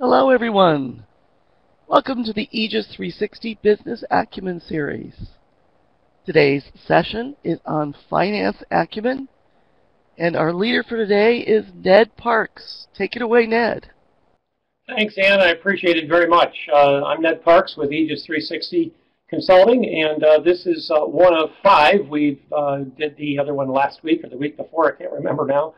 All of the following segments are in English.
Hello everyone! Welcome to the Aegis 360 Business Acumen Series. Today's session is on finance acumen, and our leader for today is Ned Parks. Take it away, Ned. Thanks, Ann. I appreciate it very much. I'm Ned Parks with Aegis 360 Consulting, and this is one of 5. We did the other one last week or the week before. I can't remember now.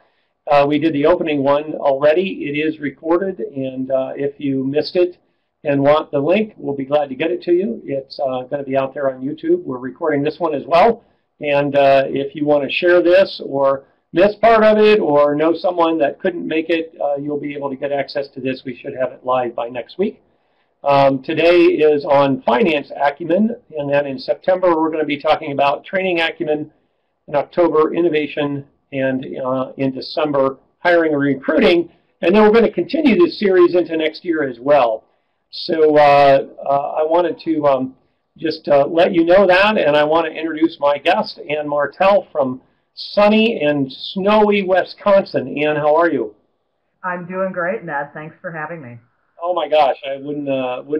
We did the opening one already. It is recorded, and if you missed it and want the link, we'll be glad to get it to you. It's going to be out there on YouTube. We're recording this one as well. And if you want to share this or miss part of it or know someone that couldn't make it, you'll be able to get access to this. We should have it live by next week. Today is on finance acumen, and then in September we're going to be talking about training acumen, in October innovation, and in December hiring and recruiting. And then we're going to continue this series into next year as well. So I wanted to just let you know that, and I want to introduce my guest, Ann Martell from sunny and snowy Wisconsin. Ann, how are you? I'm doing great, Ned. Thanks for having me. Oh my gosh, I wouldn't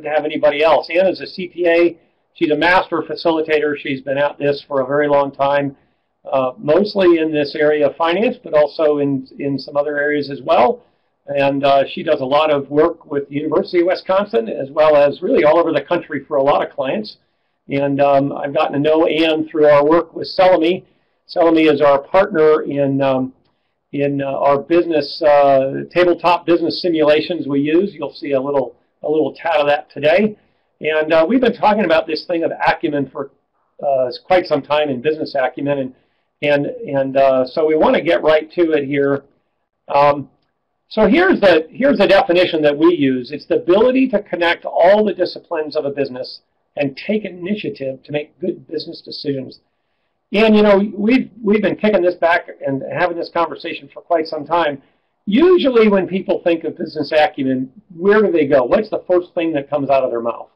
have anybody else. Ann is a CPA. She's a master facilitator. She's been at this for a very long time. Mostly in this area of finance, but also in some other areas as well. And she does a lot of work with the University of Wisconsin, as well as really all over the country for a lot of clients. And I've gotten to know Ann through our work with Selamy. Selamy is our partner in our business tabletop business simulations we use. You'll see a little tad of that today. And we've been talking about this thing of acumen for quite some time in business acumen. And so we want to get right to it here. So here's the definition that we use. It's the ability to connect all the disciplines of a business and take initiative to make good business decisions. And you know, we've been kicking this back and having this conversation for quite some time. Usually when people think of business acumen, where do they go? What's the first thing that comes out of their mouth?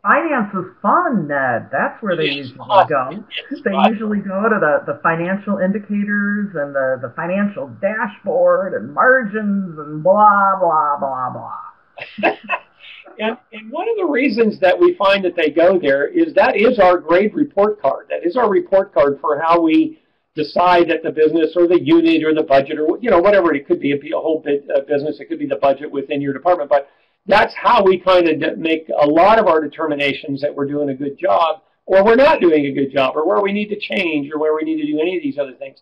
Finance is fun, Ned. That's where they usually go. They usually go to the financial indicators and the financial dashboard and margins and blah, blah, blah, blah. And one of the reasons that we find that they go there is that is our grade report card. That is our report card for how we decide that the business or the unit or the budget or, you know, whatever it could be. It could be a whole business. It could be the budget within your department. But that's how we kind of make a lot of our determinations that we're doing a good job or we're not doing a good job or where we need to change or where we need to do any of these other things.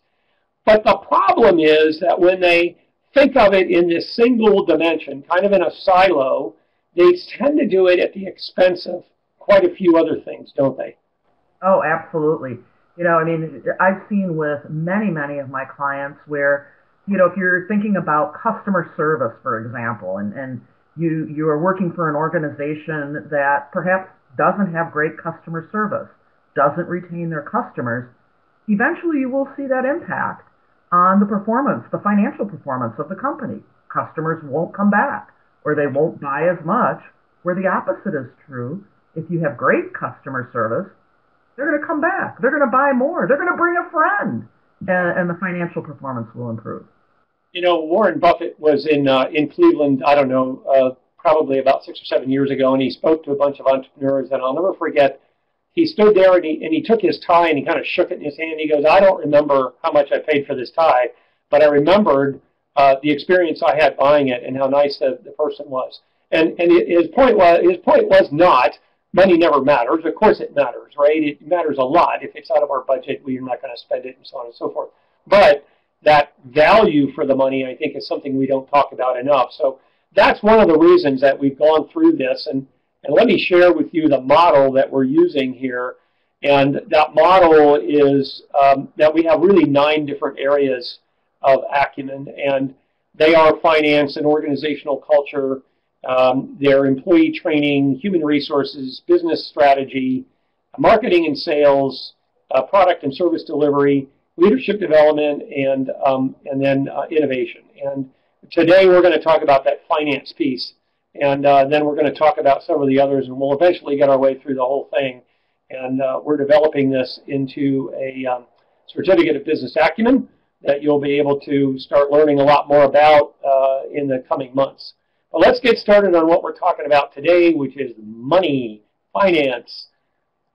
But the problem is that when they think of it in this single dimension, kind of in a silo, they tend to do it at the expense of quite a few other things, don't they? Oh, absolutely. You know, I mean, I've seen with many, many of my clients where, you know, if you're thinking about customer service, for example, and you are working for an organization that perhaps doesn't have great customer service, doesn't retain their customers, eventually you will see that impact on the performance, the financial performance of the company. Customers won't come back, or they won't buy as much, where the opposite is true. If you have great customer service, they're going to come back. They're going to buy more. They're going to bring a friend, and the financial performance will improve. You know, Warren Buffett was in Cleveland, I don't know, probably about 6 or 7 years ago, and he spoke to a bunch of entrepreneurs, and I'll never forget, he stood there and he took his tie and he kind of shook it in his hand. He goes, I don't remember how much I paid for this tie, but I remembered the experience I had buying it and how nice the person was. And his point was not, money never matters. Of course it matters, right? It matters a lot. If it's out of our budget, we're not going to spend it and so on and so forth. But that value for the money, I think, is something we don't talk about enough. So that's one of the reasons that we've gone through this. And let me share with you the model that we're using here. And that model is that we have really 9 different areas of acumen. And they are finance and organizational culture, their employee training, human resources, business strategy, marketing and sales, product and service delivery, leadership development, and then innovation. And today we're going to talk about that finance piece, and then we're going to talk about some of the others, and we'll eventually get our way through the whole thing. And we're developing this into a certificate of business acumen that you'll be able to start learning a lot more about in the coming months. But let's get started on what we're talking about today, which is money, finance,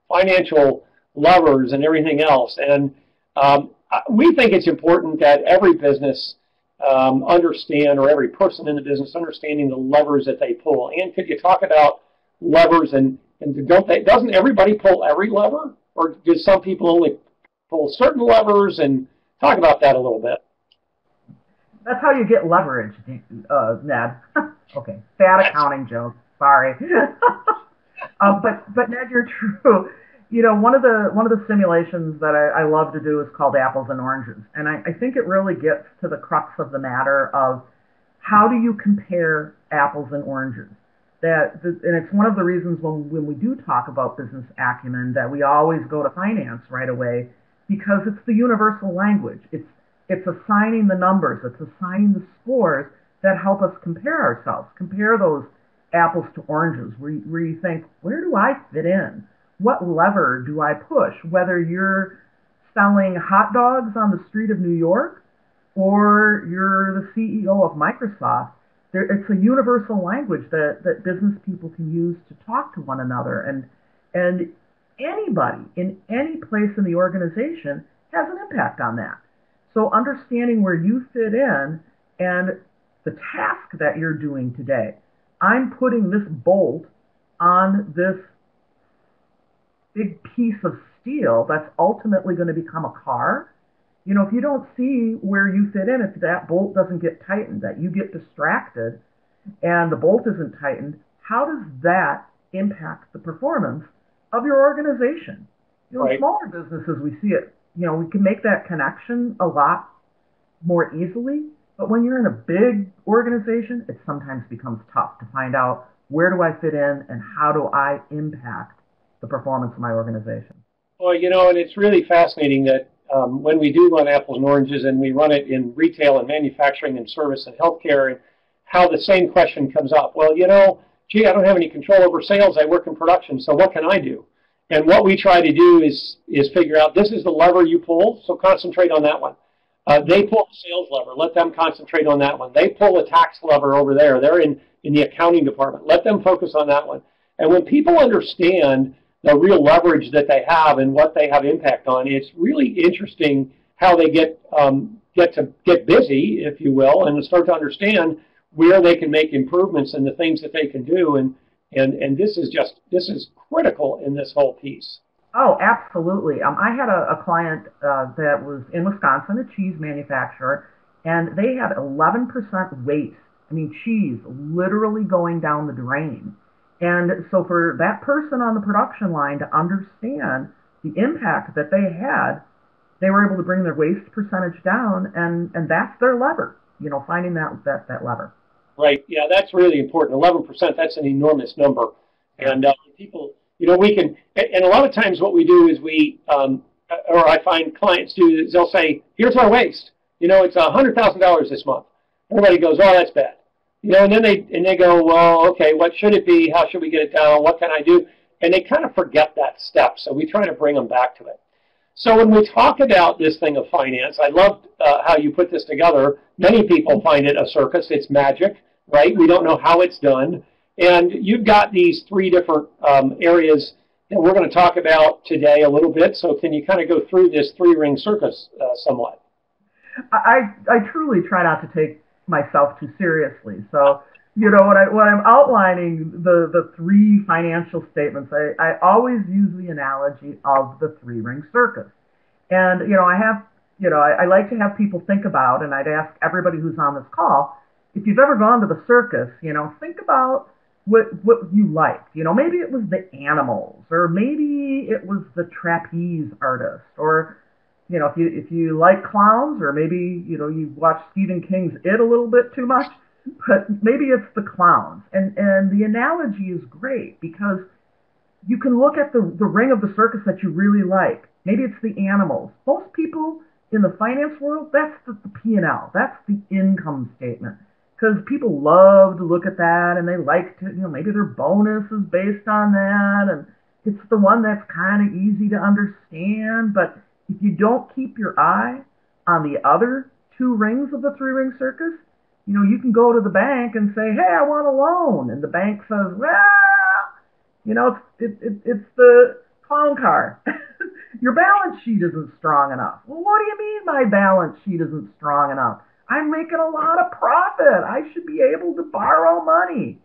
financial levers, and everything else. And we think it's important that every business understand, or every person in the business understanding the levers that they pull. And could you talk about levers, and doesn't everybody pull every lever, or do some people only pull certain levers? And talk about that a little bit. That's how you get leverage, Ned. Okay, bad accounting joke. Sorry. But Ned, you're true. You know, one of the simulations that I love to do is called apples and oranges, and I think it really gets to the crux of the matter of how do you compare apples and oranges. And it's one of the reasons when we do talk about business acumen that we always go to finance right away, because it's the universal language. It's assigning the numbers, it's assigning the scores that help us compare ourselves, compare those apples to oranges, where you think, where do I fit in? What lever do I push? Whether you're selling hot dogs on the street of New York or you're the CEO of Microsoft, it's a universal language that business people can use to talk to one another. And anybody in any place in the organization has an impact on that. So understanding where you fit in and the task that you're doing today. I'm putting this bolt on this big piece of steel that's ultimately going to become a car. You know, if you don't see where you fit in, if that bolt doesn't get tightened, that you get distracted and the bolt isn't tightened, how does that impact the performance of your organization? You know, right. In smaller businesses, we see it. You know, we can make that connection a lot more easily. But when you're in a big organization, it sometimes becomes tough to find out where do I fit in and how do I impact the performance of my organization. Well, you know, and it's really fascinating that when we do run apples and oranges, and we run it in retail and manufacturing and service and healthcare, and how the same question comes up. Well, you know, gee, I don't have any control over sales. I work in production, so what can I do? And what we try to do is figure out, this is the lever you pull, so concentrate on that one. They pull the sales lever. Let them concentrate on that one. They pull the tax lever over there. They're in the accounting department. Let them focus on that one. And when people understand the real leverage that they have and what they have impact on, it's really interesting how they get busy, if you will, and start to understand where they can make improvements and the things that they can do. And this is critical in this whole piece. Oh, absolutely. I had a client that was in Wisconsin, a cheese manufacturer, and they had 11% waste. I mean, cheese literally going down the drain. And so for that person on the production line to understand the impact that they had, they were able to bring their waste percentage down, and that's their lever, you know, finding that lever. Right. Yeah, that's really important. 11%, that's an enormous number. And people, you know, we can, and a lot of times what we do is or I find clients do, is they'll say, here's our waste. You know, it's $100,000 this month. Everybody goes, oh, that's bad. You know, and then they go, well, okay, what should it be? How should we get it down? What can I do? And they kind of forget that step. So we try to bring them back to it. So when we talk about this thing of finance, I loved how you put this together. Many people find it a circus. It's magic, right? We don't know how it's done. And you've got these three different areas that we're going to talk about today a little bit. So can you kind of go through this three-ring circus somewhat? I truly try not to take myself too seriously. So, you know, when I'm outlining the three financial statements, I always use the analogy of the three-ring circus. And, you know, I like to have people think about, and I'd ask everybody who's on this call, if you've ever gone to the circus, you know, think about what you liked. You know, maybe it was the animals, or maybe it was the trapeze artist, or, you know, if you like clowns, or maybe, you know, you've watched Stephen King's It a little bit too much, but maybe it's the clowns. And the analogy is great because you can look at the ring of the circus that you really like. Maybe it's the animals. Most people in the finance world, that's the P&L. That's the income statement. Because people love to look at that, and they like to, you know, maybe their bonus is based on that, and it's the one that's kind of easy to understand. But if you don't keep your eye on the other two rings of the three-ring circus, you can go to the bank and say, hey, I want a loan. And the bank says, well, it's the clown car. Your balance sheet isn't strong enough. Well, what do you mean my balance sheet isn't strong enough? I'm making a lot of profit. I should be able to borrow money.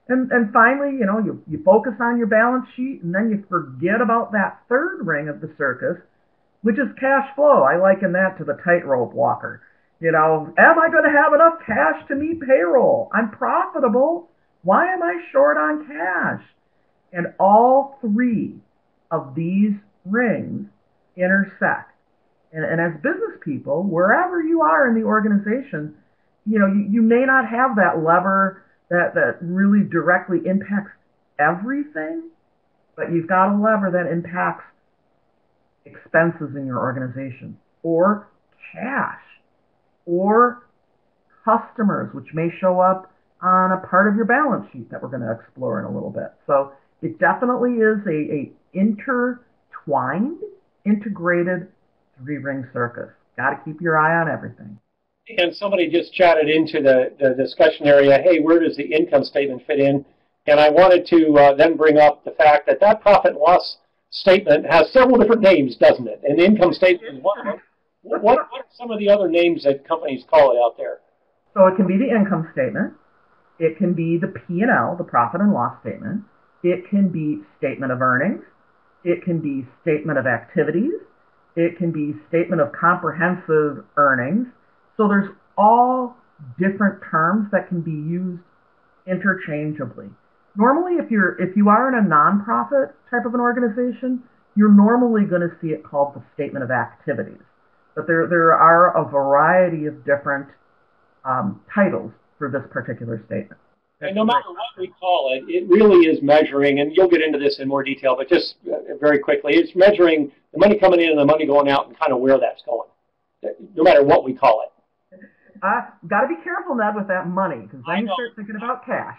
And finally, you focus on your balance sheet, and then you forget about that third ring of the circus, which is cash flow. I liken that to the tightrope walker. Am I going to have enough cash to meet payroll? I'm profitable. Why am I short on cash? And all three of these rings intersect. And as business people, wherever you are in the organization, you may not have that lever that really directly impacts everything, but you've got a lever that impacts expenses in your organization, or cash, or customers, which may show up on a part of your balance sheet that we're going to explore in a little bit. So it definitely is a intertwined, integrated three-ring circus. Got to keep your eye on everything. And somebody just chatted into the discussion area, hey, where does the income statement fit in? And I wanted to then bring up the fact that profit and loss statement has several different names, doesn't it? And the income statement is one of them. What are some of the other names that companies call it out there? So it can be the income statement. It can be the P&L, the profit and loss statement. It can be statement of earnings. It can be statement of activities. It can be statement of comprehensive earnings. So there's all different terms that can be used interchangeably. Normally, if you are in a nonprofit type of an organization, you're normally going to see it called the statement of activities. But there are a variety of different titles for this particular statement. And no matter what we call it, it really is measuring, and you'll get into this in more detail, but just very quickly, it's measuring the money coming in and the money going out and kind of where that's going, no matter what we call it. Got to be careful, Ned, with that money, because then you start thinking about cash.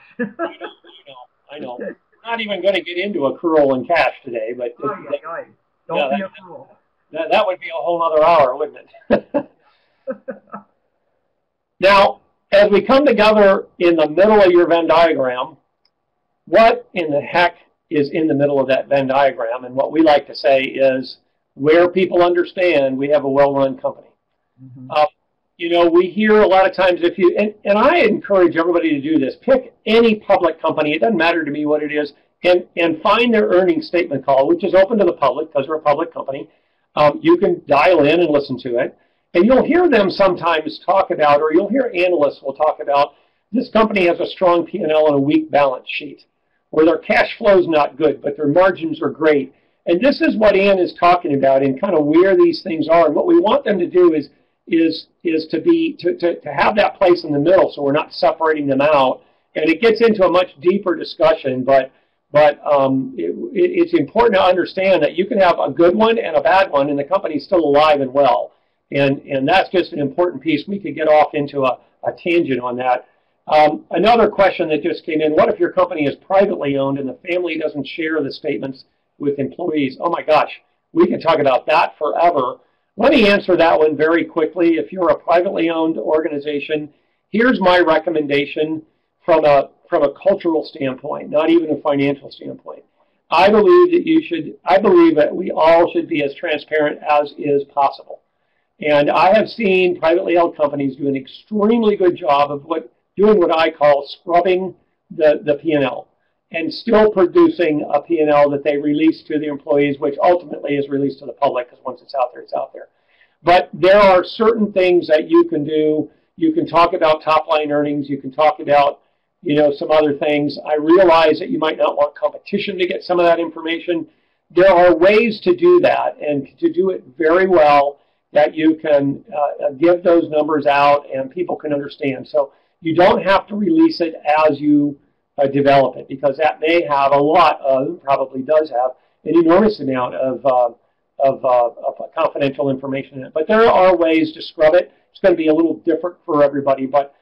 I know. We're not even going to get into accrual and cash today, but don't be a fool. That would be a whole other hour, wouldn't it? Now, as we come together in the middle of your Venn diagram, what in the heck is in the middle of that Venn diagram? And what we like to say is where people understand we have a well-run company. Mm-hmm. We hear a lot of times and I encourage everybody to do this, pick any public company, it doesn't matter to me what it is, and find their earnings statement call, which is open to the public because we're a public company. You can dial in and listen to it. And you'll hear them sometimes talk about, or you'll hear analysts will talk about, this company has a strong P&L and a weak balance sheet, or their cash flow is not good, but their margins are great. And this is what Ann is talking about and kind of where these things are. And what we want them to do is to have that place in the middle, so we're not separating them out. And it gets into a much deeper discussion, but it's important to understand that you can have a good one and a bad one, and the company's still alive and well. And that's just an important piece. We could get off into a tangent on that. Another question that just came in, what if your company is privately owned and the family doesn't share the statements with employees? Oh my gosh, we can talk about that forever. Let me answer that one very quickly. If you're a privately owned organization, here's my recommendation from a cultural standpoint, not even a financial standpoint. I believe that we all should be as transparent as is possible. And I have seen privately held companies do an extremely good job of doing what I call scrubbing the P&L and still producing a P&L that they release to the employees, which ultimately is released to the public, because once it's out there, it's out there. But there are certain things that you can do. You can talk about top-line earnings. You can talk about some other things. I realize that you might not want competition to get some of that information. There are ways to do that, and to do it very well, that you can give those numbers out and people can understand. So you don't have to release it as you develop it, because that may have probably does have an enormous amount of confidential information in it. But there are ways to scrub it. It's going to be a little different for everybody, but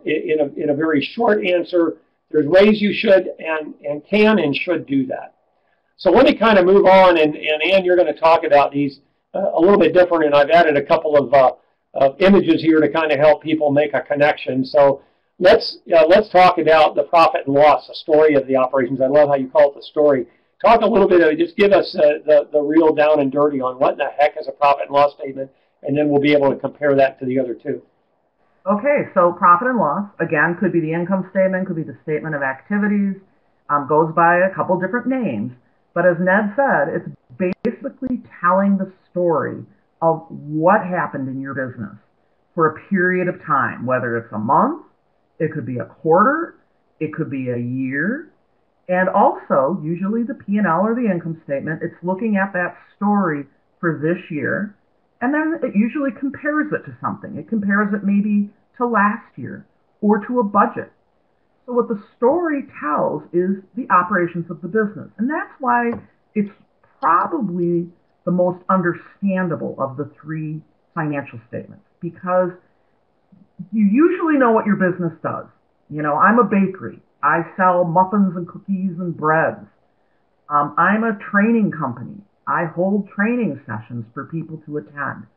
in a very short answer, there's ways you should and can and should do that. So let me kind of move on, and Ann, you're going to talk about these a little bit different, and I've added a couple of images here to kind of help people make a connection. So let's talk about the profit and loss, the story of the operations. I love how you call it the story. Talk a little bit, just give us the real down and dirty on what in the heck is a profit and loss statement, and then we'll be able to compare that to the other two. Okay, so profit and loss, again, could be the income statement, could be the statement of activities, goes by a couple different names. But as Ned said, it's basically telling the story of what happened in your business for a period of time, whether it's a month, it could be a quarter, it could be a year. And also, usually the P&L or the income statement, it's looking at that story for this year, and then it usually compares it to something. It compares it maybe to last year or to a budget. So what the story tells is the operations of the business. And that's why it's probably the most understandable of the three financial statements, because you usually know what your business does. You know, I'm a bakery. I sell muffins and cookies and breads. I'm a training company. I hold training sessions for people to attend.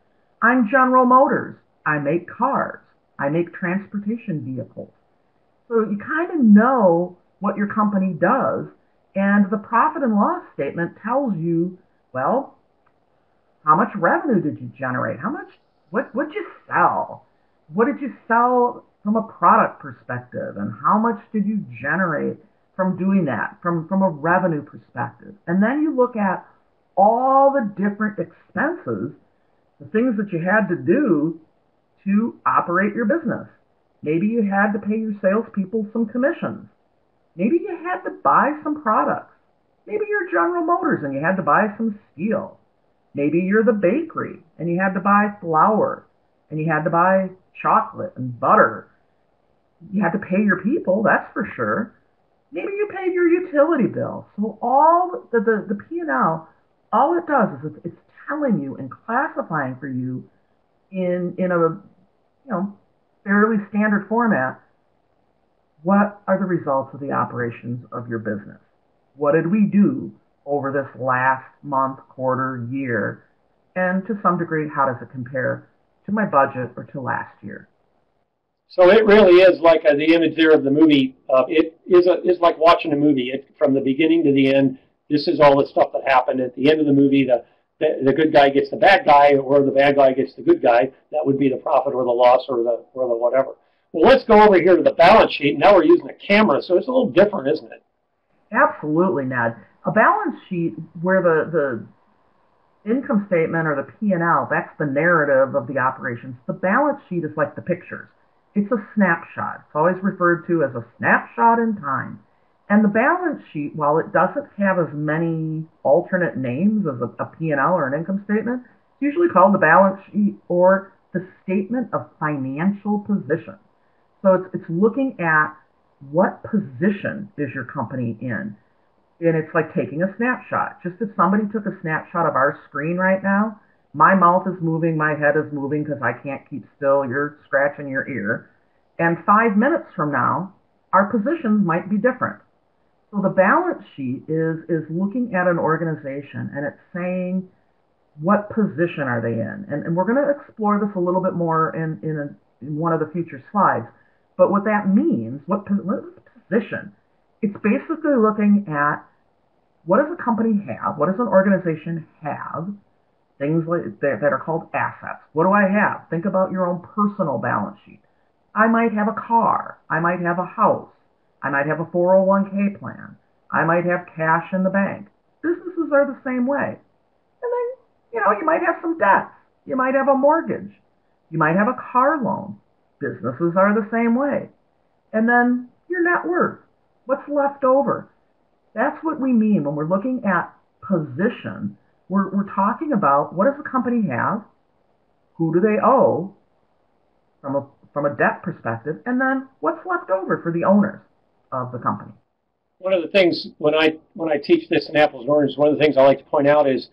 I'm General Motors. I make cars. I make transportation vehicles. So you kind of know what your company does, and the profit and loss statement tells you, well, how much revenue did you generate? What did you sell? What did you sell from a product perspective, and how much did you generate from doing that, from a revenue perspective? And then you look at all the different expenses, the things that you had to do to operate your business. Maybe you had to pay your salespeople some commissions. Maybe you had to buy some products. Maybe you're General Motors and you had to buy some steel. Maybe you're the bakery and you had to buy flour and you had to buy chocolate and butter. You had to pay your people, that's for sure. Maybe you paid your utility bill. So all the P&L, all it does is it's telling you and classifying for you in a fairly standard format, what are the results of the operations of your business? What did we do over this last month, quarter, year? And to some degree, how does it compare to my budget or to last year? So it really is like the image there of the movie. It is like watching a movie. From the beginning to the end, this is all the stuff that happened. At the end of the movie, the good guy gets the bad guy, or the bad guy gets the good guy. That would be the profit or the loss or the whatever. Well, let's go over here to the balance sheet. Now we're using a camera, so it's a little different, isn't it? Absolutely, Ned. A balance sheet where the income statement or the P&L, that's the narrative of the operations. The balance sheet is like the pictures. It's a snapshot. It's always referred to as a snapshot in time. And the balance sheet, while it doesn't have as many alternate names as a P&L or an income statement, it's usually called the balance sheet or the statement of financial position. So it's looking at what position is your company in. And it's like taking a snapshot. Just if somebody took a snapshot of our screen right now, my mouth is moving, my head is moving because I can't keep still, you're scratching your ear. And 5 minutes from now, our positions might be different. So the balance sheet is looking at an organization and it's saying, what position are they in? And we're going to explore this a little bit more in one of the future slides. But what that means, what position? It's basically looking at what does a company have? What does an organization have? Things like that are called assets. What do I have? Think about your own personal balance sheet. I might have a car. I might have a house. I might have a 401k plan. I might have cash in the bank. Businesses are the same way. And then, you might have some debts. You might have a mortgage. You might have a car loan. Businesses are the same way. And then your net worth. What's left over? That's what we mean when we're looking at position. We're talking about what does a company have? Who do they owe from a debt perspective? And then what's left over for the owners of the company? One of the things when I teach this in apples and oranges, one of the things I like to point out is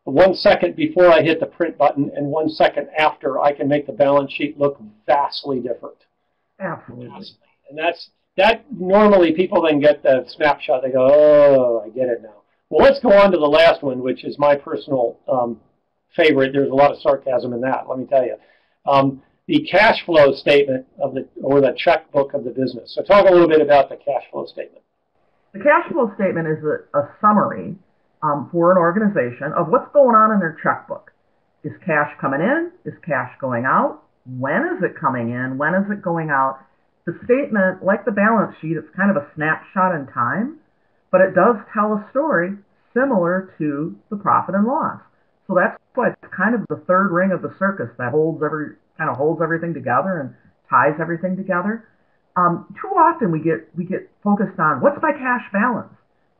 1 second before I hit the print button and 1 second after, I can make the balance sheet look vastly different. Absolutely. And that normally people then get the snapshot. They go, oh, I get it now. Well, let's go on to the last one, which is my personal favorite. There's a lot of sarcasm in that, let me tell you. the cash flow statement of or the checkbook of the business. So talk a little bit about the cash flow statement. The cash flow statement is a summary for an organization of what's going on in their checkbook. Is cash coming in? Is cash going out? When is it coming in? When is it going out? The statement, like the balance sheet, it's kind of a snapshot in time, but it does tell a story similar to the profit and loss. So that's why it's kind of the third ring of the circus that holds everything together and ties everything together. Too often we get focused on what's my cash balance.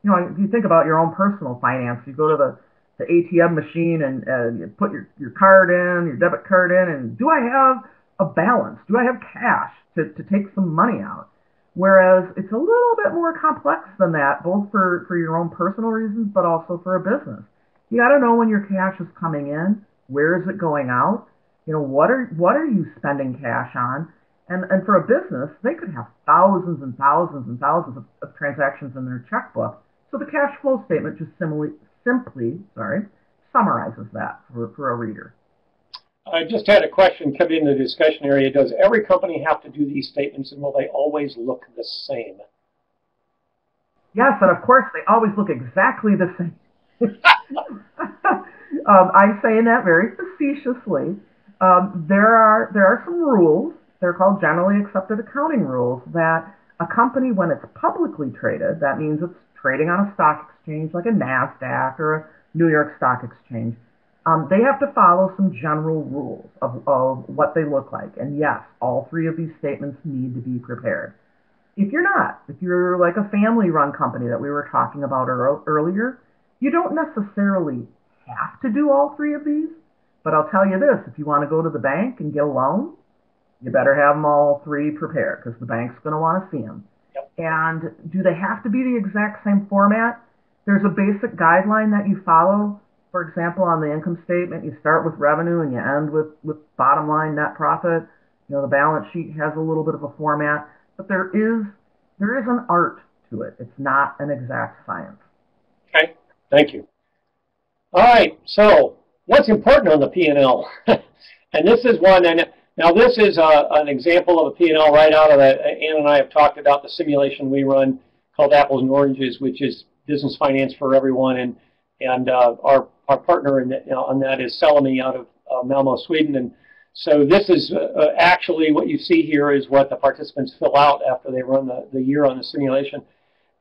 You know, if you think about your own personal finance, you go to the ATM machine and you put your card in, your debit card in, and do I have a balance? Do I have cash to take some money out? Whereas it's a little bit more complex than that, both for your own personal reasons, but also for a business. You got to know when your cash is coming in, where is it going out? You know, what are you spending cash on? And for a business, they could have thousands and thousands and thousands of transactions in their checkbook. So the cash flow statement just simply summarizes that for a reader. I just had a question come in the discussion area. Does every company have to do these statements, and will they always look the same? Yes, and of course they always look exactly the same. I say that very facetiously. There are some rules. They're called generally accepted accounting rules that a company, when it's publicly traded, that means it's trading on a stock exchange like a NASDAQ or a New York Stock Exchange, they have to follow some general rules of what they look like. And yes, all three of these statements need to be prepared. If you're like a family-run company that we were talking about earlier, you don't necessarily have to do all three of these. But I'll tell you this, if you want to go to the bank and get a loan, you better have them all three prepared because the bank's going to want to see them. Yep. And do they have to be the exact same format? There's a basic guideline that you follow. For example, on the income statement, you start with revenue and you end with bottom line net profit. You know, the balance sheet has a little bit of a format, but there is an art to it. It's not an exact science. Okay, thank you. All right, so what's important on the P&L? And this is one, and now this is an example of a P&L right out of that. Ann and I have talked about the simulation we run called Apples and Oranges, which is business finance for everyone, and our partner on that is Selmy out of Malmo, Sweden. And so this is actually what you see here is what the participants fill out after they run the year on the simulation.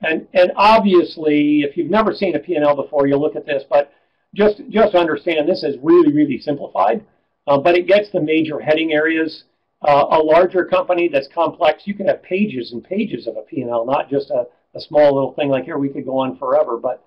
And obviously, if you've never seen a P&L before, you'll look at this, but just understand this is really, really simplified. But it gets the major heading areas. A larger company that's complex, you can have pages and pages of a P&L, not just a small little thing like here. We could go on forever. But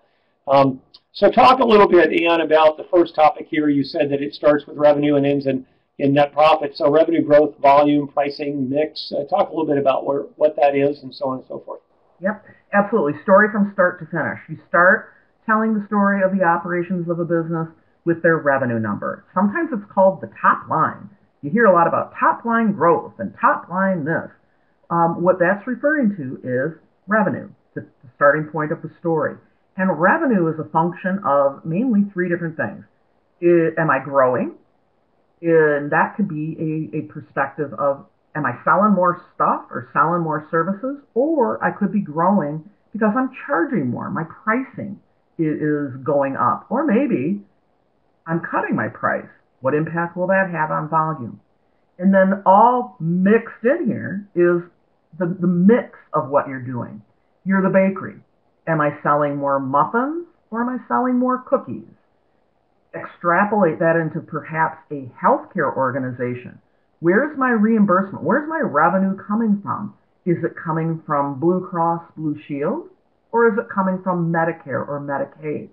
so talk a little bit, Ian, about the first topic here. You said that it starts with revenue and ends in net profit. So revenue growth, volume, pricing, mix. Talk a little bit about what that is and so on and so forth. Yep, absolutely. Story from start to finish. You start telling the story of the operations of a business with their revenue number. Sometimes it's called the top line. You hear a lot about top line growth and top line this. What that's referring to is revenue, the starting point of the story. And revenue is a function of mainly three different things. Am I growing? And that could be a perspective of, am I selling more stuff or selling more services? Or I could be growing because I'm charging more. My pricing is going up. Or maybe I'm cutting my price. What impact will that have on volume? And then all mixed in here is the mix of what you're doing. You're the bakery. Am I selling more muffins or am I selling more cookies? Extrapolate that into perhaps a healthcare organization. Where's my reimbursement? Where's my revenue coming from? Is it coming from Blue Cross Blue Shield or is it coming from Medicare or Medicaid?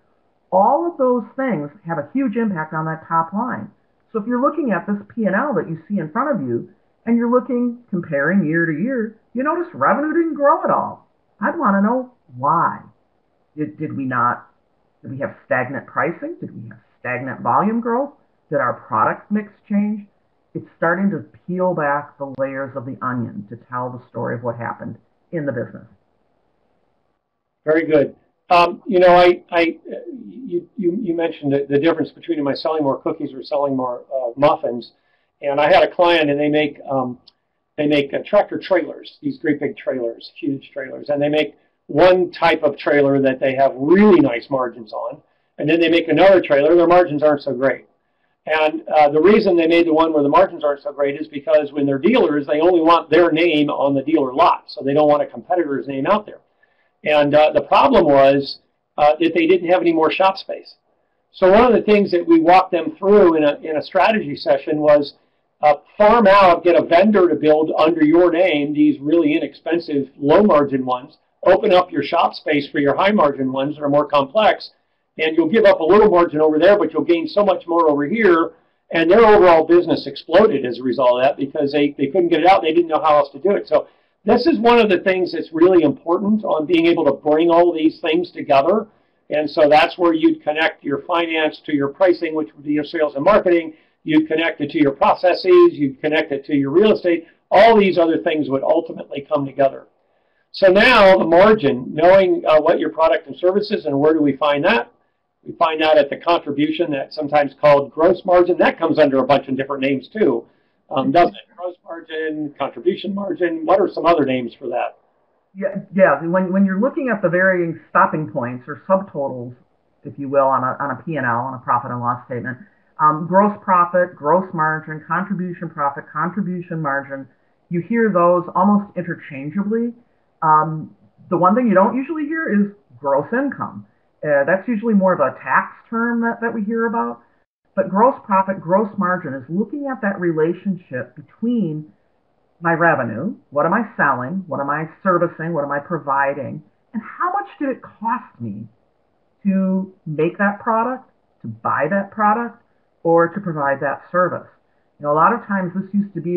All of those things have a huge impact on that top line. So if you're looking at this P&L that you see in front of you and you're comparing year to year, you notice revenue didn't grow at all. I'd want to know why. Did we have stagnant pricing? Did we have stagnant volume growth? Did our product mix change? It's starting to peel back the layers of the onion to tell the story of what happened in the business. Very good. You know, you mentioned the difference between am I selling more cookies or selling more muffins, And I had a client, and they make tractor trailers, these great big trailers, huge trailers, and they make one type of trailer that they have really nice margins on, and then they make another trailer, their margins aren't so great. And the reason they made the one where the margins aren't so great is because when they're dealers, they only want their name on the dealer lot, so they don't want a competitor's name out there. And the problem was that they didn't have any more shop space. So one of the things that we walked them through in a strategy session was farm out, get a vendor to build under your name these really inexpensive, low-margin ones, open up your shop space for your high-margin ones that are more complex, and you'll give up a little margin over there, but you'll gain so much more over here. And their overall business exploded as a result of that because they couldn't get it out. They didn't know how else to do it. So this is one of the things that's really important on being able to bring all these things together. And so that's where you'd connect your finance to your pricing, which would be your sales and marketing. You'd connect it to your processes. You'd connect it to your real estate. All these other things would ultimately come together. So now the margin, knowing what your product and service is and where do we find that? We find that at the contribution, that's sometimes called gross margin. That comes under a bunch of different names too, doesn't it? Gross margin, contribution margin. What are some other names for that? Yeah. When you're looking at the varying stopping points or subtotals, if you will, on a P&L, on a profit and loss statement, gross profit, gross margin, contribution profit, contribution margin, you hear those almost interchangeably. The one thing you don't usually hear is gross income. That's usually more of a tax term that we hear about. But gross profit, gross margin is looking at that relationship between my revenue, what am I selling, what am I servicing, what am I providing, and how much did it cost me to make that product, to buy that product, or to provide that service. You know, a lot of times this used to be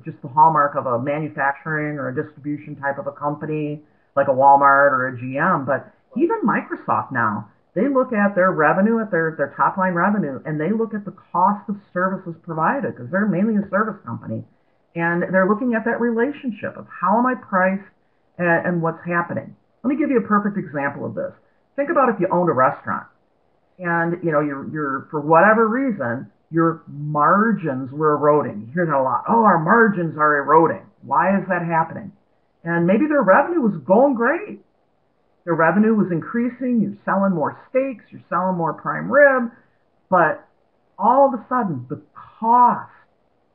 just the hallmark of a manufacturing or a distribution type of a company, like a Walmart or a GM, but even Microsoft now, they look at their revenue, at their top line revenue, and they look at the cost of services provided, because they're mainly a service company. And they're looking at that relationship of how am I priced and what's happening. Let me give you a perfect example of this. Think about if you owned a restaurant and you're for whatever reason, your margins were eroding. You hear that a lot. Oh, our margins are eroding. Why is that happening? And maybe their revenue was going great. Their revenue was increasing, you're selling more steaks, you're selling more prime rib, but all of a sudden the cost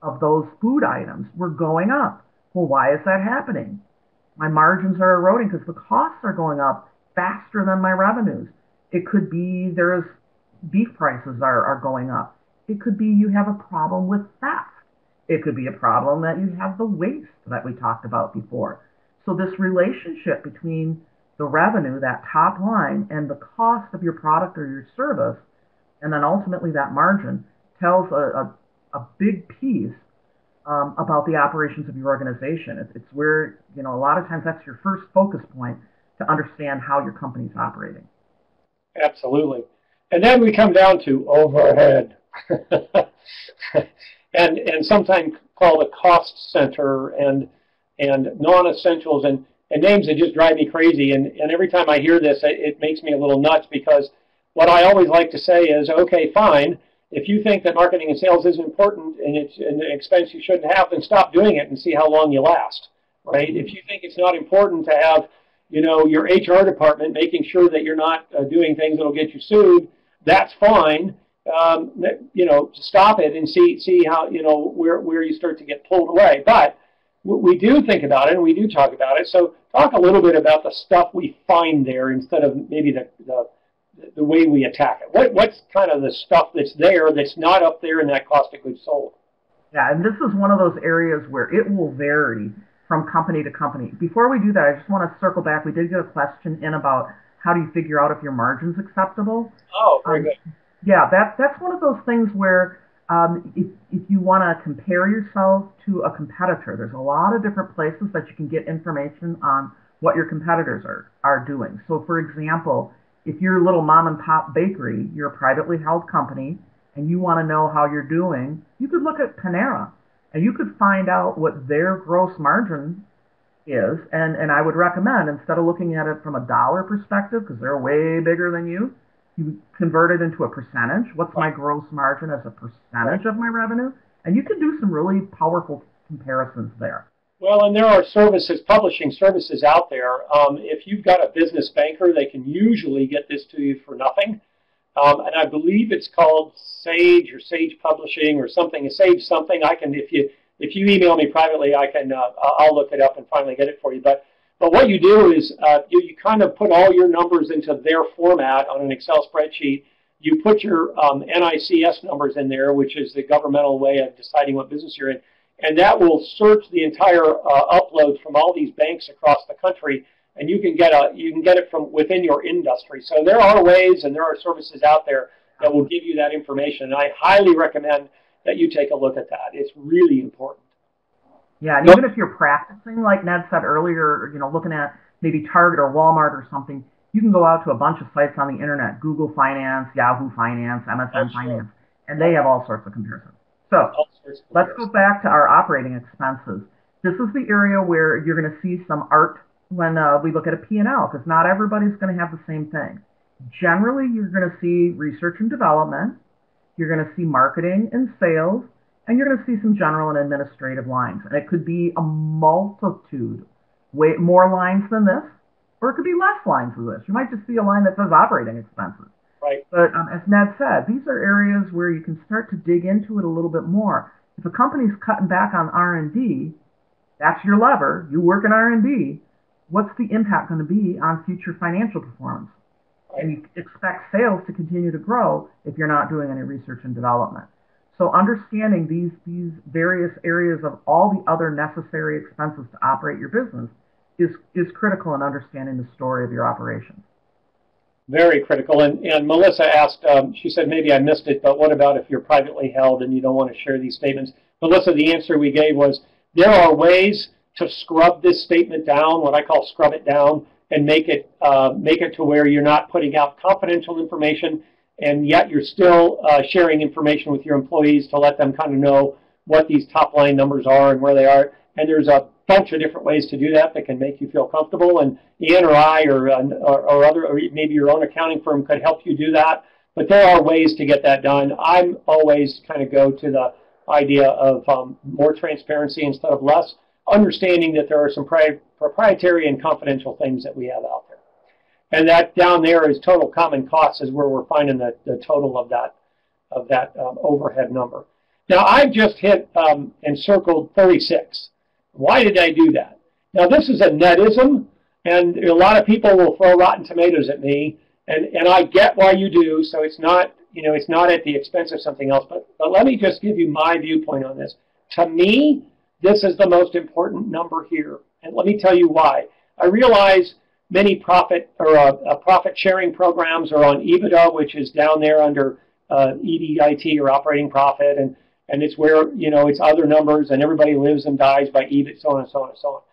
of those food items were going up. Well, why is that happening? My margins are eroding because the costs are going up faster than my revenues. It could be there's beef prices are going up. It could be you have a problem with theft. It could be a problem that you have the waste that we talked about before. So this relationship between the revenue, that top line, and the cost of your product or your service, and then ultimately that margin, tells a big piece about the operations of your organization. It's where, a lot of times that's your first focus point to understand how your company's operating. Absolutely. And then we come down to overhead. and sometimes called a cost center and non-essentials and names that just drive me crazy. And every time I hear this, it makes me a little nuts, because what I always like to say is, okay, fine. If you think that marketing and sales is important and it's an expense you shouldn't have, then stop doing it and see how long you last, right? If you think it's not important to have, your HR department making sure that you're not doing things that'll get you sued, that's fine. Stop it and see how, where you start to get pulled away. But we do think about it and we do talk about it. So talk a little bit about the stuff we find there instead of maybe the way we attack it. What's kind of the stuff that's there that's not up there in that cost of goods sold? Yeah, and this is one of those areas where it will vary from company to company. Before we do that, I just want to circle back. We did get a question in about how do you figure out if your margin's acceptable. Oh, very good. Yeah, that's one of those things where if you want to compare yourself to a competitor, there's a lot of different places that you can get information on what your competitors are doing. So, for example, if you're a little mom and pop bakery, you're a privately held company, and you want to know how you're doing, you could look at Panera, and you could find out what their gross margin is. And I would recommend, instead of looking at it from a dollar perspective, because they're way bigger than you convert it into a percentage. What's my gross margin as a percentage of my revenue? And you can do some really powerful comparisons there. Well, and there are services, publishing services out there. If you've got a business banker, they can usually get this to you for nothing. And I believe it's called Sage or Sage Publishing or something. Sage something. I can, if you email me privately, I can I'll look it up and finally get it for you. But what you do is you kind of put all your numbers into their format on an Excel spreadsheet. You put your NICS numbers in there, which is the governmental way of deciding what business you're in, and that will search the entire uploads from all these banks across the country, and you can get it from within your industry. So there are ways and there are services out there that will give you that information, and I highly recommend that you take a look at that. It's really important. Yeah, and even if you're practicing, like Ned said earlier, looking at maybe Target or Walmart or something, you can go out to a bunch of sites on the internet, Google Finance, Yahoo Finance, MSN Finance, and they have all sorts of comparisons. So let's go back to our operating expenses. This is the area where you're going to see some art when we look at a P&L, because not everybody's going to have the same thing. Generally, you're going to see research and development, you're going to see marketing and sales, and you're going to see some general and administrative lines. And it could be a multitude, way more lines than this, or it could be less lines than this. You might just see a line that says operating expenses. Right. But as Ned said, these are areas where you can start to dig into it a little bit more. If a company's cutting back on R&D, that's your lever. You work in R&D. What's the impact going to be on future financial performance? Right. And you expect sales to continue to grow if you're not doing any research and development. So understanding these various areas of all the other necessary expenses to operate your business is critical in understanding the story of your operation. Very critical. And Melissa asked, she said, maybe I missed it, but what about if you're privately held and you don't want to share these statements? Melissa, the answer we gave was there are ways to scrub this statement down, what I call scrub it down, and make it to where you're not putting out confidential information, and yet you're still sharing information with your employees to let them kind of know what these top line numbers are and where they are. And there's a bunch of different ways to do that can make you feel comfortable. And Ian or I or maybe your own accounting firm could help you do that. But there are ways to get that done. I'm always kind of go to the idea of more transparency instead of less, understanding that there are some proprietary and confidential things that we have out there. And that down there is total common costs is where we're finding the total of that overhead number. Now, I've just hit and circled 36. Why did I do that? Now, this is a netism, and a lot of people will throw rotten tomatoes at me, and I get why you do, so it's not, it's not at the expense of something else, but let me just give you my viewpoint on this. To me, this is the most important number here, and let me tell you why. I realize many profit sharing programs are on EBITDA, which is down there under EBIT or operating profit, and it's where, it's other numbers, and everybody lives and dies by EBIT, so on and so on and so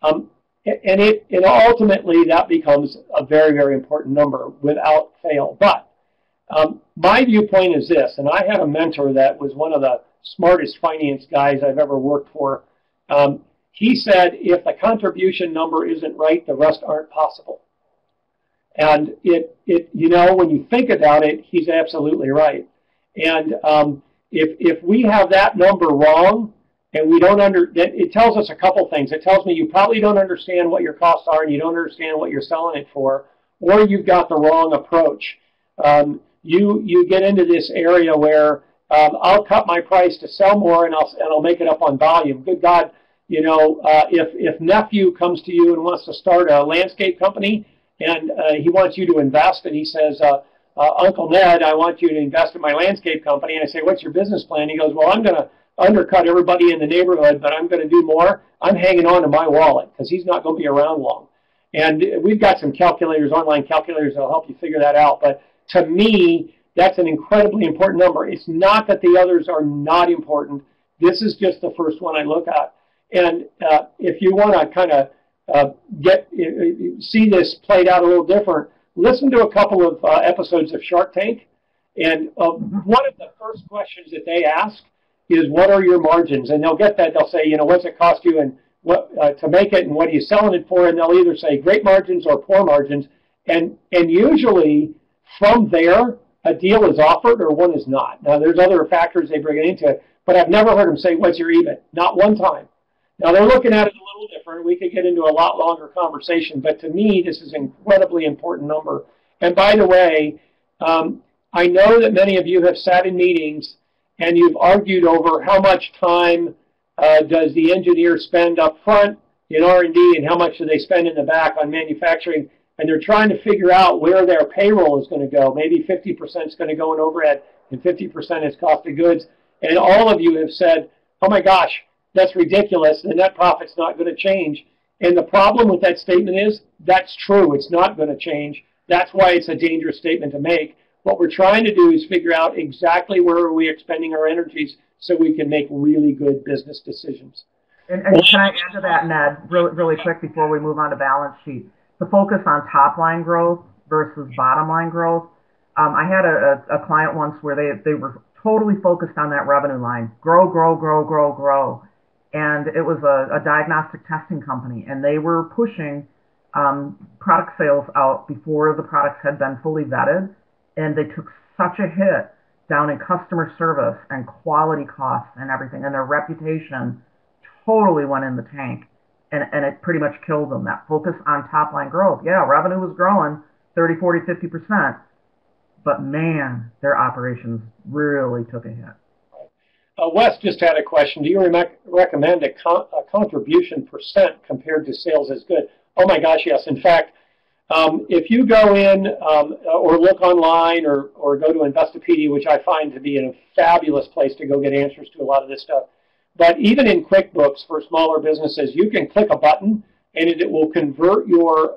on. And it ultimately, that becomes a very, very important number without fail. But my viewpoint is this, and I had a mentor that was one of the smartest finance guys I've ever worked for. He said, if the contribution number isn't right, the rest aren't possible. And when you think about it, he's absolutely right. And if we have that number wrong, and we don't it tells us a couple things. It tells me you probably don't understand what your costs are, and you don't understand what you're selling it for, or you've got the wrong approach. You get into this area where I'll cut my price to sell more, and I'll make it up on volume. Good God, if nephew comes to you and wants to start a landscape company, and he wants you to invest, and he says, Uncle Ned, I want you to invest in my landscape company. And I say, what's your business plan? He goes, well, I'm going to undercut everybody in the neighborhood, but I'm going to do more. I'm hanging on to my wallet because he's not going to be around long. And we've got some calculators, online calculators that will help you figure that out. But to me, that's an incredibly important number. It's not that the others are not important. This is just the first one I look at. And if you want to kind of see this played out a little different, listen to a couple of episodes of Shark Tank, and one of the first questions that they ask is, what are your margins? And they'll get that. They'll say, what's it cost you and what to make it, and what are you selling it for? And they'll either say great margins or poor margins. And usually from there, a deal is offered or one is not. Now, there's other factors they bring into it, but I've never heard them say, what's your EBIT? Not one time. Now, they're looking at it a little different. We could get into a lot longer conversation, but to me, this is an incredibly important number. And by the way, I know that many of you have sat in meetings and you've argued over how much time does the engineer spend up front in R&D and how much do they spend in the back on manufacturing. And they're trying to figure out where their payroll is going to go. Maybe 50% is going to go in overhead and 50% is cost of goods. And all of you have said, oh my gosh, that's ridiculous. The net profit's not going to change. And the problem with that statement is that's true. It's not going to change. That's why it's a dangerous statement to make. What we're trying to do is figure out exactly where are we expending our energies so we can make really good business decisions. And can I add to that, Ned, really quick before we move on to balance sheet? The focus on top line growth versus bottom line growth. I had a client once where they were totally focused on that revenue line. Grow, grow, grow, grow, grow. And it was a diagnostic testing company, and they were pushing product sales out before the products had been fully vetted, and they took such a hit down in customer service and quality costs and everything, and their reputation totally went in the tank, and it pretty much killed them. That focus on top line growth. Yeah, revenue was growing 30, 40, 50%, but man, their operations really took a hit. Wes just had a question. Do you recommend a contribution percent compared to sales as good? Oh my gosh, yes. In fact, if you go in or look online or go to Investopedia, which I find to be a fabulous place to go get answers to a lot of this stuff. But even in QuickBooks for smaller businesses, you can click a button and it will convert your,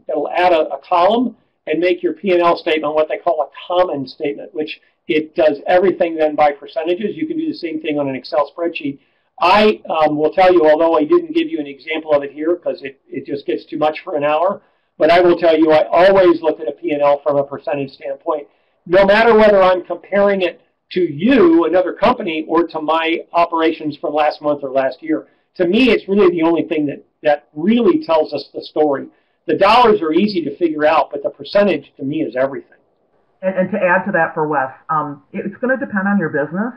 it'll add a column and make your P&L statement what they call a common statement, which it does everything then by percentages. You can do the same thing on an Excel spreadsheet. I will tell you, although I didn't give you an example of it here because it just gets too much for an hour, but I will tell you I always look at a P&L from a percentage standpoint, no matter whether I'm comparing it to you, another company, or to my operations from last month or last year. To me, it's really the only thing that really tells us the story. The dollars are easy to figure out, but the percentage to me is everything. And to add to that for Wes, it's going to depend on your business.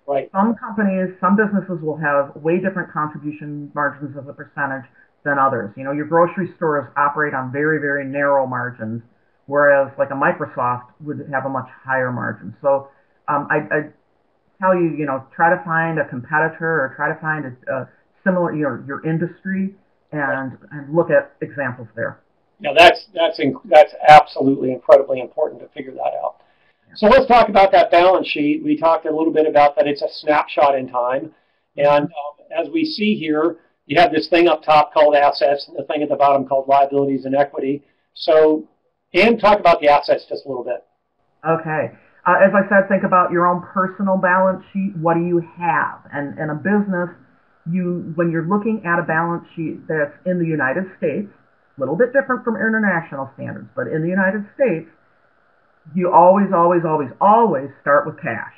Right. Some companies, some businesses will have way different contribution margins as a percentage than others. You know, your grocery stores operate on very, very narrow margins, whereas like a Microsoft would have a much higher margin. So I tell you, try to find a competitor or try to find a similar, your industry and look at examples there. Yeah, that's absolutely incredibly important to figure that out. So let's talk about that balance sheet. We talked a little bit about that. It's a snapshot in time. And as we see here, you have this thing up top called assets and the thing at the bottom called liabilities and equity. So, Ann, talk about the assets just a little bit. Okay. As I said, think about your own personal balance sheet. What do you have? And in a business, when you're looking at a balance sheet that's in the United States, a little bit different from international standards, but in the United States, you always start with cash.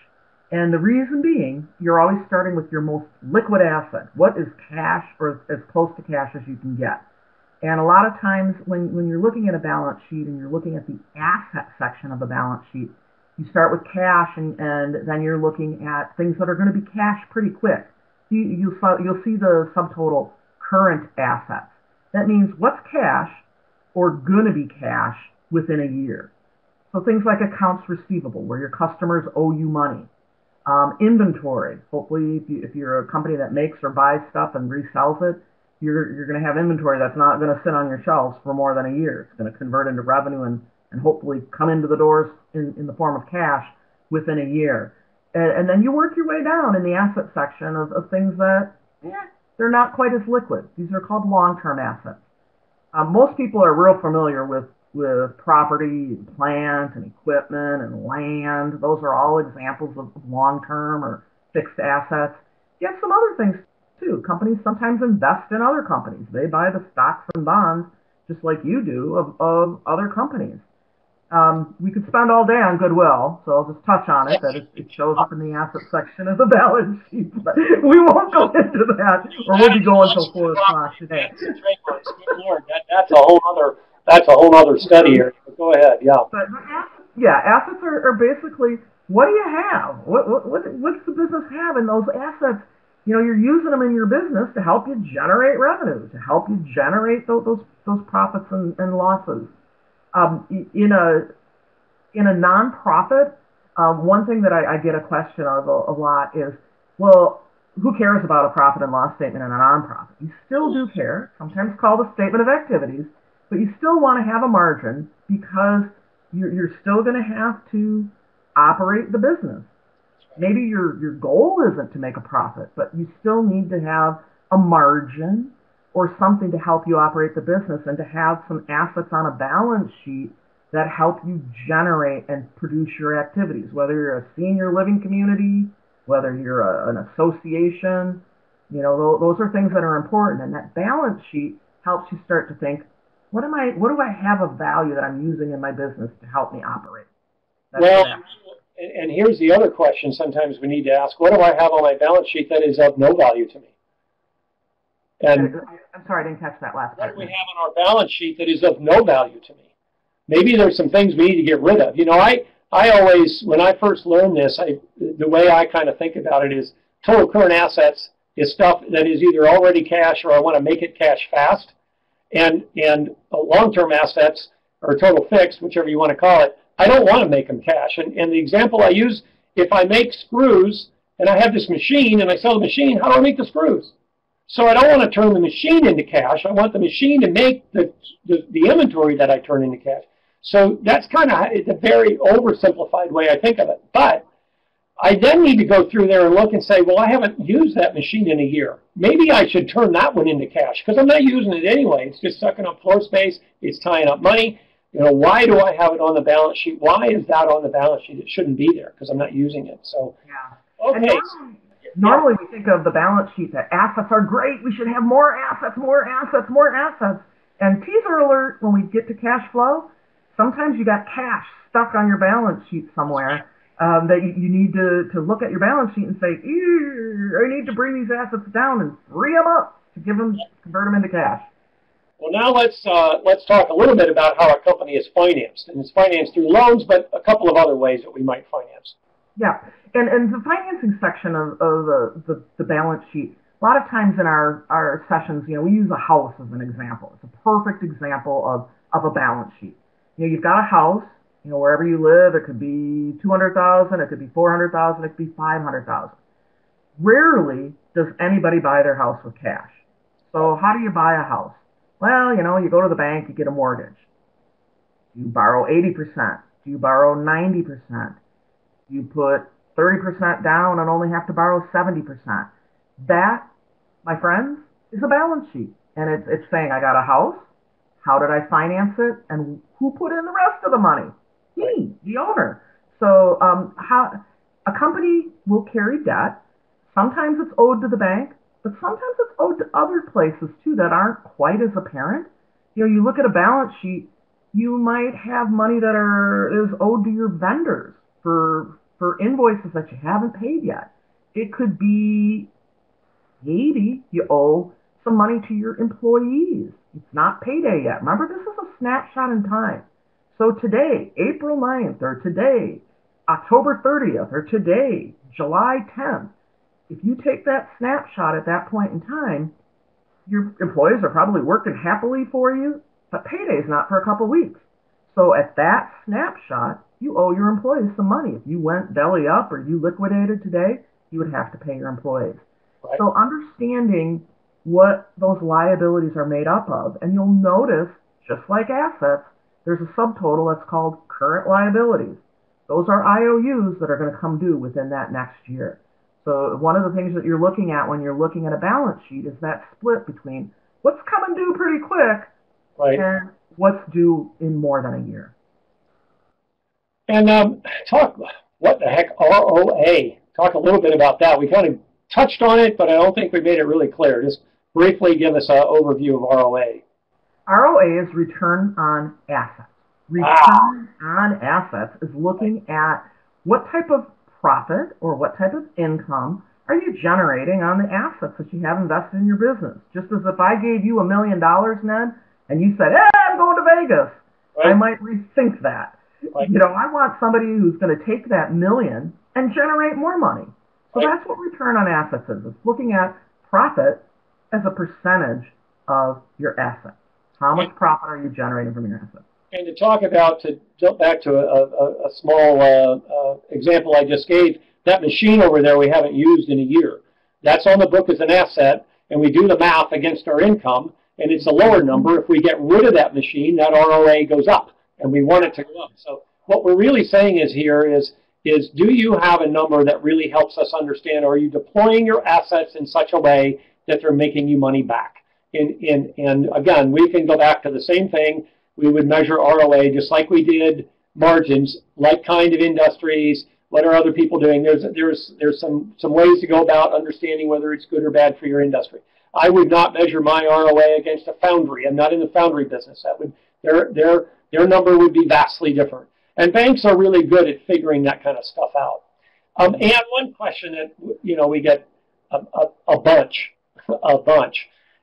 And the reason being, you're always starting with your most liquid asset. What is cash or as close to cash as you can get? And a lot of times when you're looking at a balance sheet and you're looking at the asset section of the balance sheet, you start with cash and then you're looking at things that are going to be cash pretty quick. You'll see the subtotal current assets. That means what's cash or going to be cash within a year. So things like accounts receivable, where your customers owe you money. Inventory. Hopefully, if you're a company that makes or buys stuff and resells it, you're going to have inventory that's not going to sit on your shelves for more than a year. It's going to convert into revenue and hopefully come into the doors in the form of cash within a year. And then you work your way down in the asset section of things that, they're not quite as liquid. These are called long-term assets. Most people are real familiar with property, and plant, and equipment, and land. Those are all examples of long-term or fixed assets. You have some other things, too. Companies sometimes invest in other companies. They buy the stocks and bonds, just like you do, of other companies. We could spend all day on goodwill, so I'll just touch on it, that it shows up in the asset section of the balance sheet. But we won't go into that, or we'll be going until 4 o'clock today. Good Lord, that's a whole other study here. Go ahead, yeah. But assets are basically what do you have? What's the business have in those assets? You're using them in your business to help you generate revenue, to help you generate those profits and losses. In a nonprofit, one thing that I get a question of a lot is, well, who cares about a profit and loss statement in a nonprofit? You still do care, sometimes called a statement of activities, but you still want to have a margin because you're still going to have to operate the business. Maybe your goal isn't to make a profit, but you still need to have a margin or something to help you operate the business and to have some assets on a balance sheet that help you generate and produce your activities, whether you're a senior living community, whether you're an association. Those are things that are important, and that balance sheet helps you start to think, what do I have of value that I'm using in my business to help me operate? And here's the other question sometimes we need to ask, what do I have on my balance sheet that is of no value to me? And I'm sorry, I didn't catch that last part. What do we have on our balance sheet that is of no value to me? Maybe there's some things we need to get rid of. I always, when I first learned this, the way I kind of think about it is total current assets is stuff that is either already cash or I want to make it cash fast. And long-term assets, or total fixed, whichever you want to call it, I don't want to make them cash. And the example I use, if I make screws and I have this machine and I sell the machine, how do I make the screws? So I don't want to turn the machine into cash. I want the machine to make the inventory that I turn into cash. So that's kind of a very oversimplified way I think of it. But I then need to go through there and look and say, well, I haven't used that machine in a year. Maybe I should turn that one into cash because I'm not using it anyway. It's just sucking up floor space. It's tying up money. Why do I have it on the balance sheet? Why is that on the balance sheet? It shouldn't be there because I'm not using it. So, yeah. Okay. Normally we think of the balance sheet that assets are great. We should have more assets, more assets, more assets. And teaser alert, when we get to cash flow, sometimes you got cash stuck on your balance sheet somewhere that you need to look at your balance sheet and say, I need to bring these assets down and free them up to convert them into cash. Well, now let's talk a little bit about how a company is financed. And it's financed through loans, but a couple of other ways that we might finance. Yeah, and the financing section of the balance sheet, a lot of times in our sessions, we use a house as an example. It's a perfect example of a balance sheet. You've got a house, wherever you live, it could be $200,000, it could be $400,000, it could be $500,000. Rarely does anybody buy their house with cash. So how do you buy a house? Well, you go to the bank, you get a mortgage. You borrow 80%. You borrow 90%. You put 30% down and only have to borrow 70%. That, my friends, is a balance sheet. And it's saying, I got a house. How did I finance it? And who put in the rest of the money? Me, the owner. So a company will carry debt. Sometimes it's owed to the bank, but sometimes it's owed to other places too that aren't quite as apparent. You look at a balance sheet, you might have money that is owed to your vendors for invoices that you haven't paid yet. It could be maybe you owe some money to your employees. It's not payday yet. Remember, this is a snapshot in time. So today, April 9th, or today, October 30th, or today, July 10th, if you take that snapshot at that point in time, your employees are probably working happily for you, but payday is not for a couple weeks. So at that snapshot, you owe your employees some money. If you went belly up or you liquidated today, you would have to pay your employees. Right. So understanding what those liabilities are made up of, and you'll notice, just like assets, there's a subtotal that's called current liabilities. Those are IOUs that are going to come due within that next year. So one of the things that you're looking at when you're looking at a balance sheet is that split between what's coming due pretty quick, right, and what's due in more than a year. And talk, what the heck, ROA? Talk a little bit about that. We kind of touched on it, but I don't think we made it really clear. Just briefly give us an overview of ROA. ROA is return on assets. Return on assets is looking at what type of profit or what type of income are you generating on the assets that you have invested in your business. Just as if I gave you $1 million, Ned, and you said, hey, I'm going to Vegas, right, I might rethink that. Right. You know, I want somebody who's going to take that million and generate more money. So Right. that's what return on assets is. It's looking at profit as a percentage of your assets. How much profit are you generating from your assets? And to talk about, to jump back to a small example I just gave, that machine over there we haven't used in a year. That's on the book as an asset, and we do the math against our income, and it's a lower number. If we get rid of that machine, that ROA goes up, and we want it to go up. So what we're really saying is here is do you have a number that really helps us understand, are you deploying your assets in such a way that they're making you money back? And again, we can go back to the same thing. We would measure ROA just like we did margins, like kind of industries. What are other people doing? There's some ways to go about understanding whether it's good or bad for your industry. I would not measure my ROA against a foundry. I'm not in the foundry business. That would their number would be vastly different. And banks are really good at figuring that kind of stuff out. And one question that we get a bunch,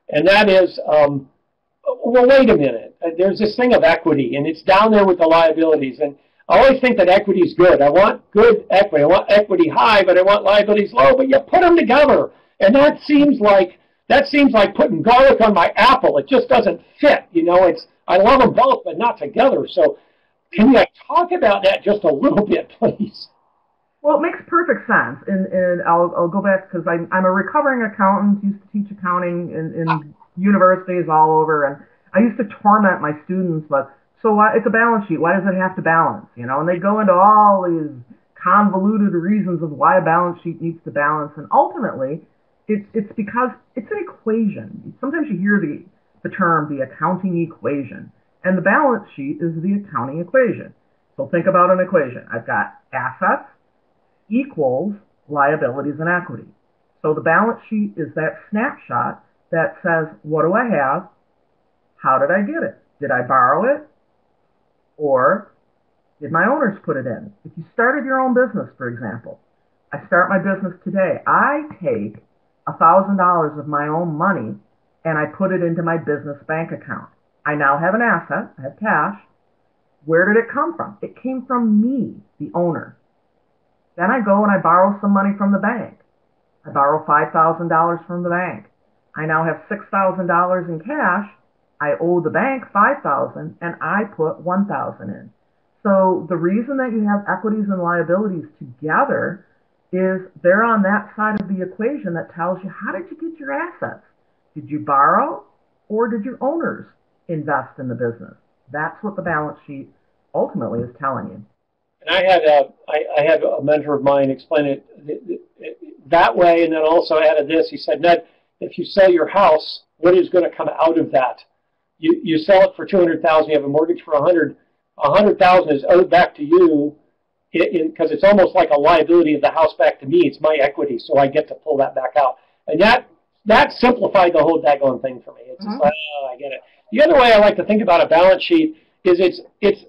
and that is, well, wait a minute. There's this thing of equity, and it's down there with the liabilities. And I always think that equity is good. I want good equity. I want equity high, but I want liabilities low. But you put them together, and that seems like putting garlic on my apple. It just doesn't fit. I love them both, but not together. So, can you talk about that just a little bit, please? Well, it makes perfect sense, and I'll go back because I'm a recovering accountant. Used to teach accounting in universities all over, and I used to torment my students. But so why, it's a balance sheet. Why does it have to balance? And they go into all these convoluted reasons of why a balance sheet needs to balance, and ultimately, it's because it's an equation. Sometimes you hear the term the accounting equation, and the balance sheet is the accounting equation. So think about an equation. I've got assets equals liabilities and equity. So the balance sheet is that snapshot that says, what do I have? How did I get it? Did I borrow it? Or did my owners put it in? If you started your own business, for example, I start my business today. I take $1,000 of my own money and I put it into my business bank account. I now have an asset. I have cash. Where did it come from? It came from me, the owner. Then I go and I borrow some money from the bank. I borrow $5,000 from the bank. I now have $6,000 in cash. I owe the bank $5,000 and I put $1,000 in. So the reason that you have equities and liabilities together is they're on that side of the equation that tells you, how did you get your assets? Did you borrow or did your owners invest in the business? That's what the balance sheet ultimately is telling you. And I had a mentor of mine explain it that way, and then also added this. He said, Ned, if you sell your house, what is going to come out of that? You sell it for $200,000. You have a mortgage for $100,000. $100,000 is owed back to you because it's almost like a liability of the house back to me. It's my equity, so I get to pull that back out. And that simplified the whole daggone thing for me. It's just like, oh, I get it. The other way I like to think about a balance sheet is it's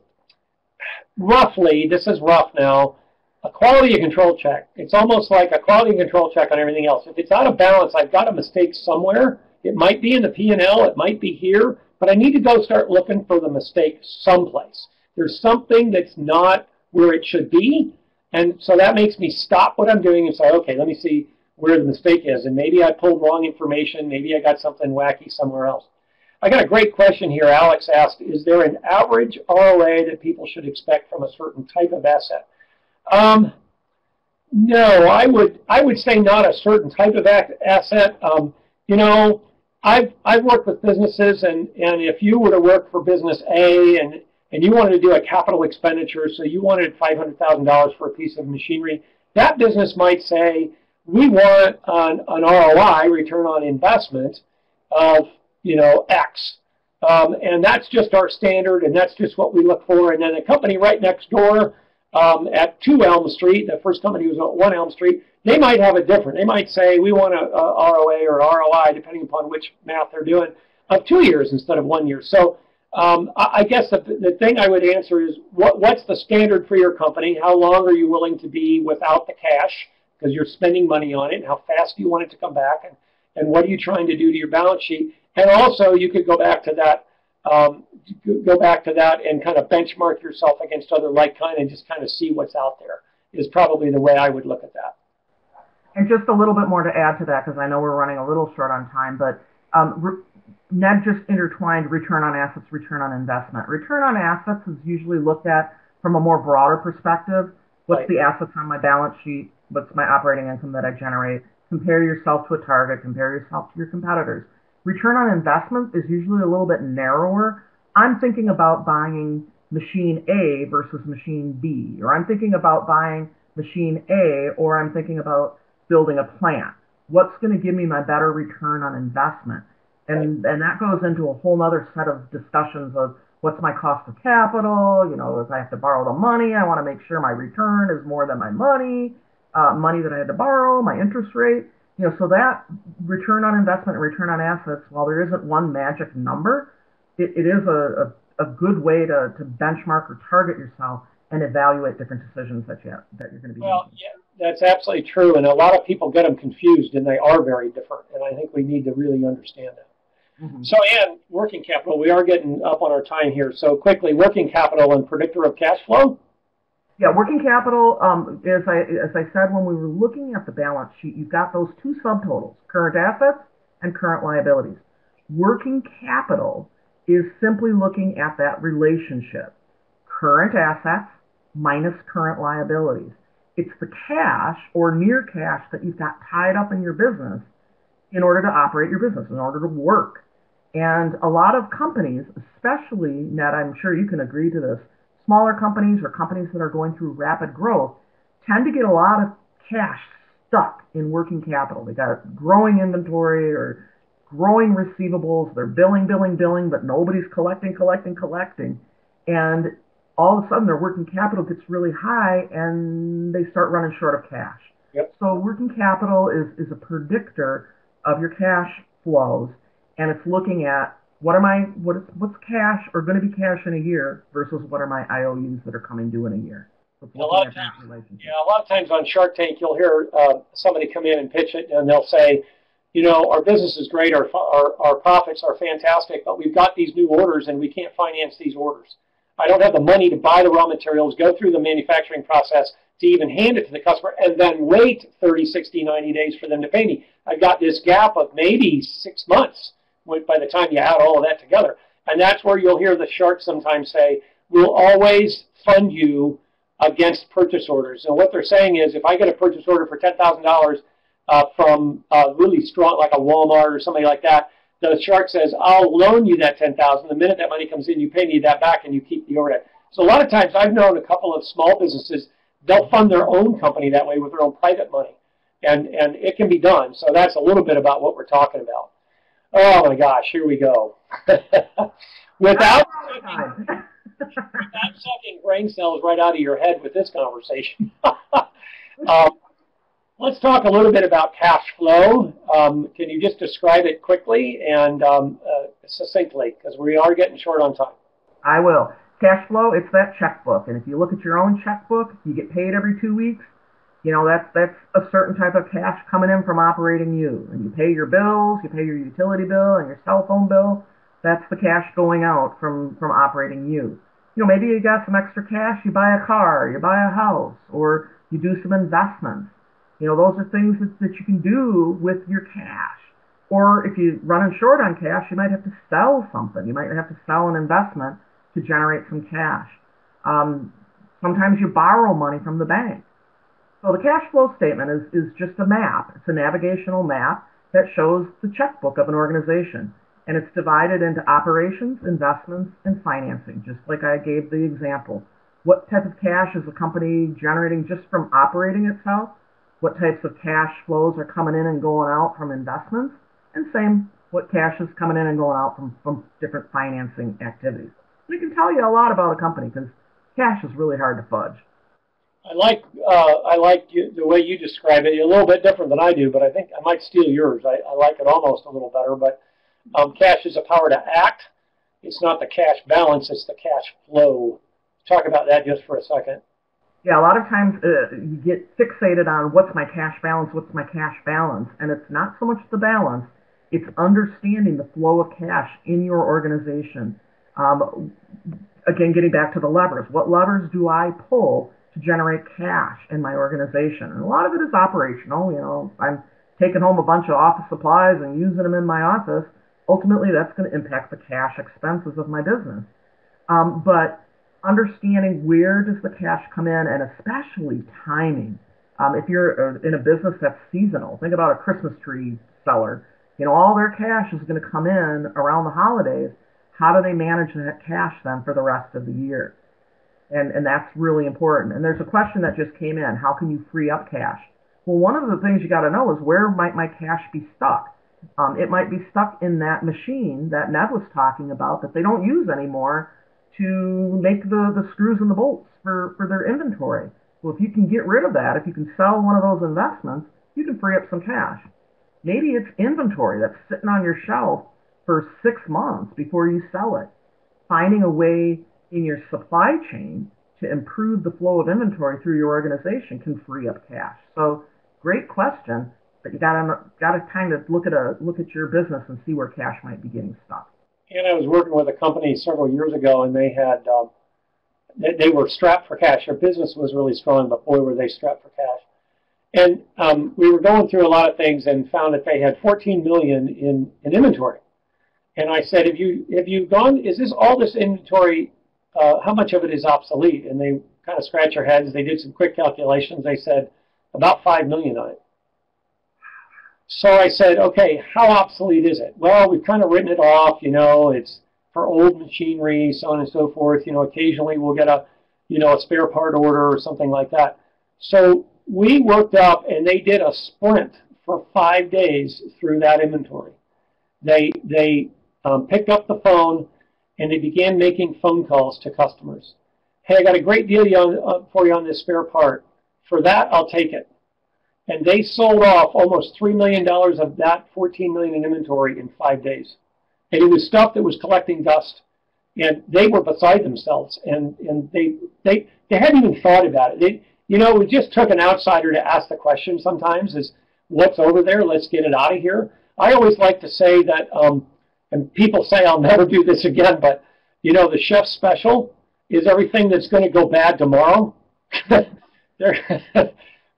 roughly, this is rough now, a quality control check. It's almost like a quality control check on everything else. If it's out of balance, I've got a mistake somewhere. It might be in the P&L, it might be here, but I need to go start looking for the mistake someplace. There's something that's not where it should be, and so that makes me stop what I'm doing and say, okay, let me see where the mistake is, and maybe I pulled wrong information, maybe I got something wacky somewhere else. I got a great question here. Alex asked, is there an average ROA that people should expect from a certain type of asset? No, I would say not a certain type of asset. I've worked with businesses, and if you were to work for business A and you wanted to do a capital expenditure, so you wanted $500,000 for a piece of machinery, that business might say, we want an ROI, return on investment, of X. And that's just our standard, and that's just what we look for. And then a company right next door at 2 Elm Street, the first company was at 1 Elm Street, they might have a different. They might say, we want a ROA or ROI, depending upon which math they're doing, of 2 years instead of 1 year. So I guess the thing I would answer is, what's the standard for your company? How long are you willing to be without the cash, because you're spending money on it, and how fast do you want it to come back, and what are you trying to do to your balance sheet? And also, you could go back to that go back to that and kind of benchmark yourself against other like kind and just kind of see what's out there is probably the way I would look at that. And just a little bit more to add to that, because I know we're running a little short on time, but Ned just intertwined return on assets, return on investment. Return on assets is usually looked at from a more broader perspective. What's Right. the assets on my balance sheet? What's my operating income that I generate? Compare yourself to a target. Compare yourself to your competitors. Return on investment is usually a little bit narrower. I'm thinking about buying machine A versus machine B, or I'm thinking about buying machine A, or I'm thinking about building a plant. What's going to give me my better return on investment? And that goes into a whole other set of discussions of what's my cost of capital. You know, if I have to borrow the money, I want to make sure my return is more than my money that I had to borrow, my interest rate. You know, so that return on investment and return on assets, while there isn't one magic number, it is a good way to benchmark or target yourself and evaluate different decisions that you're going to be Well, making. yeah, that's absolutely true. And a lot of people get them confused, and they are very different. And I think we need to really understand that. Mm-hmm. So, Ann, working capital, we are getting up on our time here. So quickly, working capital and predictor of cash flow? Yeah, working capital, as I said, when we were looking at the balance sheet, you've got those two subtotals, current assets and current liabilities. Working capital is simply looking at that relationship, current assets minus current liabilities. It's the cash or near cash that you've got tied up in your business in order to operate your business, in order to work. And a lot of companies, especially, Ned, I'm sure you can agree to this, smaller companies or companies that are going through rapid growth tend to get a lot of cash stuck in working capital. They got growing inventory or growing receivables. They're billing, but nobody's collecting. And all of a sudden their working capital gets really high and they start running short of cash. Yep. So working capital is a predictor of your cash flows, and it's looking at what's cash or going to be cash in a year versus what are my IOUs that are coming due in a year. So A lot of times on Shark Tank, you'll hear somebody come in and pitch it, and they'll say, you know, our business is great, our profits are fantastic, but we've got these new orders and we can't finance these orders. I don't have the money to buy the raw materials, go through the manufacturing process to even hand it to the customer, and then wait 30, 60, 90 days for them to pay me. I've got this gap of maybe 6 months by the time you add all of that together. And that's where you'll hear the sharks sometimes say, we'll always fund you against purchase orders. And what they're saying is, if I get a purchase order for $10,000 from really strong, like a Walmart or somebody like that, the shark says, I'll loan you that $10,000. The minute that money comes in, you pay me that back and you keep the overhead. So a lot of times I've known a couple of small businesses, they'll fund their own company that way with their own private money. And it can be done. So that's a little bit about what we're talking about. Oh my gosh, here we go. Without sucking brain cells right out of your head with this conversation. Let's talk a little bit about cash flow. Can you just describe it quickly and succinctly, because we are getting short on time. I will. Cash flow, it's that checkbook. And if you look at your own checkbook, you get paid every 2 weeks. You know, that's a certain type of cash coming in from operating you. And you pay your bills, you pay your utility bill and your cell phone bill. That's the cash going out from operating you. You know, maybe you got some extra cash, you buy a car, you buy a house, or you do some investments. You know, those are things that you can do with your cash. Or if you're running short on cash, you might have to sell something. You might have to sell an investment to generate some cash. Sometimes you borrow money from the bank. So the cash flow statement is just a map. It's a navigational map that shows the checkbook of an organization. And it's divided into operations, investments, and financing, just like I gave the example. What type of cash is a company generating just from operating itself? What types of cash flows are coming in and going out from investments? And same, what cash is coming in and going out from different financing activities. We can tell you a lot about a company because cash is really hard to fudge. I like the way you describe it. You're a little bit different than I do, but I think I might steal yours. I like it almost a little better, but cash is a power to act. It's not the cash balance, it's the cash flow. Talk about that just for a second. Yeah, a lot of times you get fixated on what's my cash balance, and it's not so much the balance, it's understanding the flow of cash in your organization. Um, Again, getting back to the levers, what levers do I pull to generate cash in my organization? And a lot of it is operational. I'm taking home a bunch of office supplies and using them in my office. Ultimately, that's going to impact the cash expenses of my business. But understanding where does the cash come in, and especially timing. If you're in a business that's seasonal, think about a Christmas tree seller. All their cash is going to come in around the holidays. How do they manage that cash then for the rest of the year? And that's really important. And there's a question that just came in. How can you free up cash? Well, one of the things you got to know is, where might my cash be stuck? It might be stuck in that machine that Ned was talking about that they don't use anymore to make the screws and the bolts for their inventory. Well, if you can get rid of that, if you can sell one of those investments, you can free up some cash. Maybe it's inventory that's sitting on your shelf for 6 months before you sell it. Finding a way in your supply chain to improve the flow of inventory through your organization can free up cash. So, great question, but you gotta kind of look at your business and see where cash might be getting stuck. And I was working with a company several years ago, and they had they were strapped for cash. Their business was really strong, but boy, were they strapped for cash. And we were going through a lot of things and found that they had $14 million in inventory. And I said, have you gone? Is this all this inventory? How much of it is obsolete? And they kind of scratched their heads. They did some quick calculations. They said about $5 million on it. So I said, okay, how obsolete is it? Well, we've kind of written it off. It's for old machinery, so on and so forth. Occasionally we'll get a spare part order or something like that. So we worked up, and they did a sprint for 5 days through that inventory. They picked up the phone, and they began making phone calls to customers. Hey, I got a great deal for you on this spare part. For that, I'll take it. And they sold off almost $3 million of that $14 million in inventory in 5 days. And it was stuff that was collecting dust. And they were beside themselves. And they hadn't even thought about it. It just took an outsider to ask the question sometimes, is what's over there? Let's get it out of here. I always like to say that, and people say I'll never do this again, but, the chef's special is everything that's going to go bad tomorrow.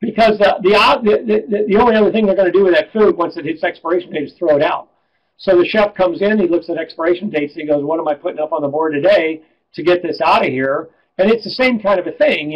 Because the only other thing they're going to do with that food once it hits expiration date is throw it out. So the chef comes in, he looks at expiration dates, and he goes, what am I putting up on the board today to get this out of here? And it's the same kind of a thing,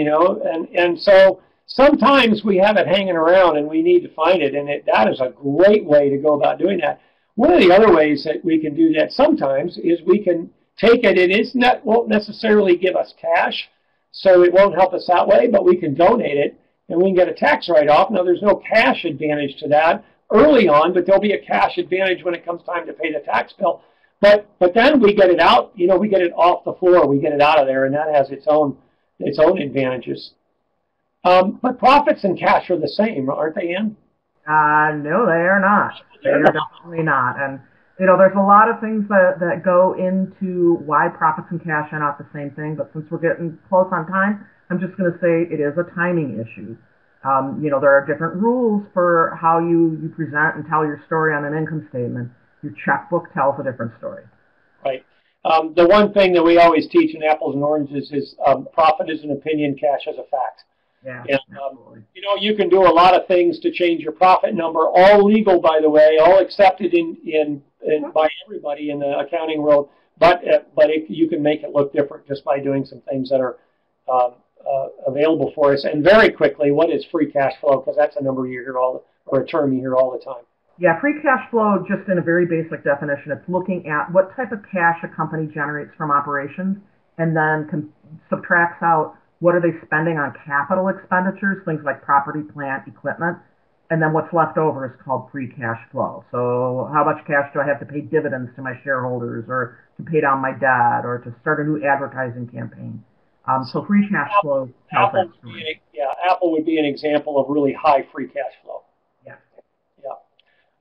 and so sometimes we have it hanging around and we need to find it, and that is a great way to go about doing that. One of the other ways that we can do that sometimes is we can take it, and won't necessarily give us cash, so it won't help us that way, but we can donate it, and we can get a tax write-off. Now, there's no cash advantage to that early on, but there'll be a cash advantage when it comes time to pay the tax bill. But then we get it out, we get it off the floor, we get it out of there, and that has its own advantages. But profits and cash are the same, aren't they, Ann? No, they are not. They are definitely not. And there's a lot of things that go into why profits and cash are not the same thing. But since we're getting close on time, I'm just going to say it is a timing issue. There are different rules for how you present and tell your story on an income statement. Your checkbook tells a different story. Right. The one thing that we always teach in apples and oranges is profit is an opinion, cash is a fact. Yeah, and, you can do a lot of things to change your profit number, all legal, by the way, all accepted by everybody in the accounting world, but you can make it look different just by doing some things that are available for us. And very quickly, what is free cash flow? Because that's a number you hear or a term you hear all the time. Yeah, free cash flow, just in a very basic definition, it's looking at what type of cash a company generates from operations, and then subtracts out what are they spending on capital expenditures, things like property, plant, equipment, and then what's left over is called free cash flow. So how much cash do I have to pay dividends to my shareholders, or to pay down my debt, or to start a new advertising campaign? So free cash flow tells that story. Apple would be an example of really high free cash flow. Yeah.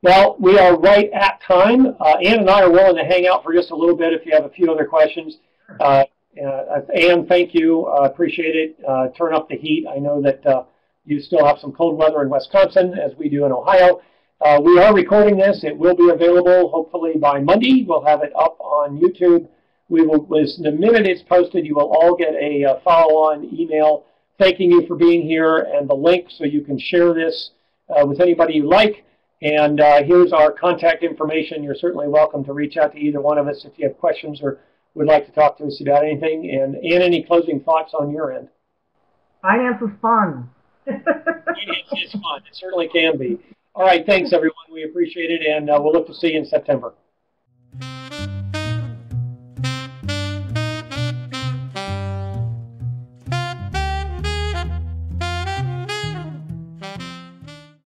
Well, we are right at time. Ann and I are willing to hang out for just a little bit if you have a few other questions. Ann, thank you. Appreciate it. Turn up the heat. I know that you still have some cold weather in Wisconsin, as we do in Ohio. We are recording this. It will be available hopefully by Monday. We'll have it up on YouTube. The minute it's posted, you will all get a follow-on email thanking you for being here and the link so you can share this with anybody you like. And here's our contact information. You're certainly welcome to reach out to either one of us if you have questions or would like to talk to us about anything. And any closing thoughts on your end? Finance is fun. It's fun. It certainly can be. All right. Thanks, everyone. We appreciate it. And we'll look to see you in September.